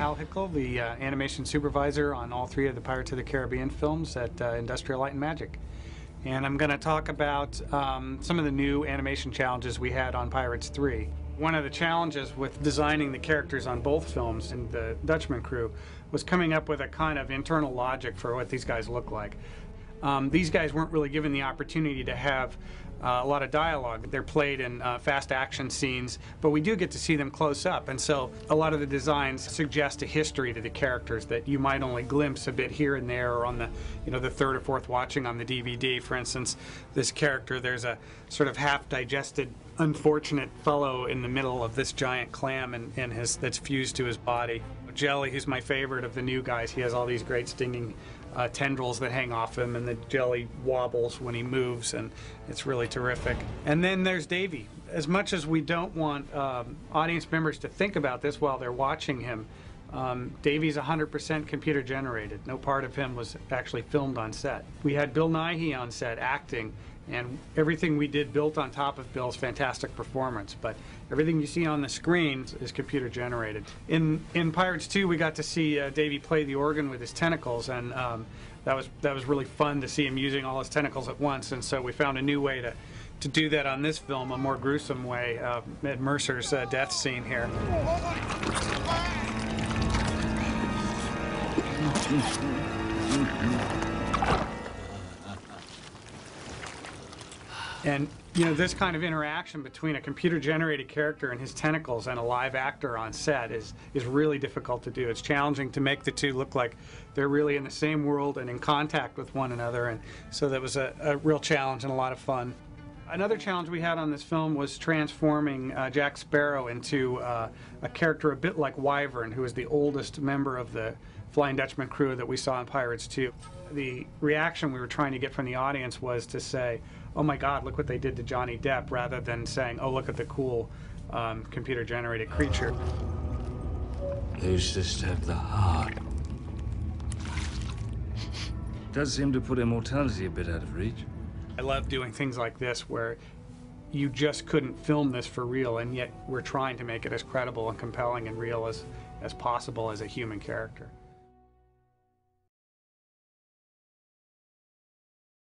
Al Hickel, the animation supervisor on all three of the Pirates of the Caribbean films at Industrial Light and Magic. And I'm going to talk about some of the new animation challenges we had on Pirates 3. One of the challenges with designing the characters on both films and the Dutchman crew was coming up with a kind of internal logic for what these guys look like. These guys weren't really given the opportunity to have a lot of dialogue. They're played in fast action scenes, but we do get to see them close up, and so a lot of the designs suggest a history to the characters that you might only glimpse a bit here and there, or on the the third or fourth watching on the DVD. For instance, this character, there's a sort of half-digested unfortunate fellow in the middle of this giant clam and that's fused to his body. Jelly, who's my favorite of the new guys, he has all these great stinging tendrils that hang off him, and the jelly wobbles when he moves, and it's really terrific. And then there's Davy. As much as we don't want audience members to think about this while they're watching him, Davy's 100% computer generated. No part of him was actually filmed on set. We had Bill Nighy on set acting, and everything we did built on top of Bill's fantastic performance, but everything you see on the screen is computer generated. In Pirates 2, we got to see Davy play the organ with his tentacles, and that was really fun to see him using all his tentacles at once, and so we found a new way to do that on this film, a more gruesome way, at Mercer's death scene here. And this kind of interaction between a computer-generated character and his tentacles and a live actor on set is really difficult to do. It's challenging to make the two look like they're really in the same world and in contact with one another, and so that was a real challenge and a lot of fun. Another challenge we had on this film was transforming Jack Sparrow into a character a bit like Wyvern, who is the oldest member of the Flying Dutchman crew that we saw in Pirates 2. The reaction we were trying to get from the audience was to say, "Oh my God, look what they did to Johnny Depp," rather than saying, "Oh, look at the cool computer-generated creature." Those just have the heart. Does seem to put immortality a bit out of reach. I love doing things like this where you just couldn't film this for real, and yet we're trying to make it as credible and compelling and real as possible as a human character.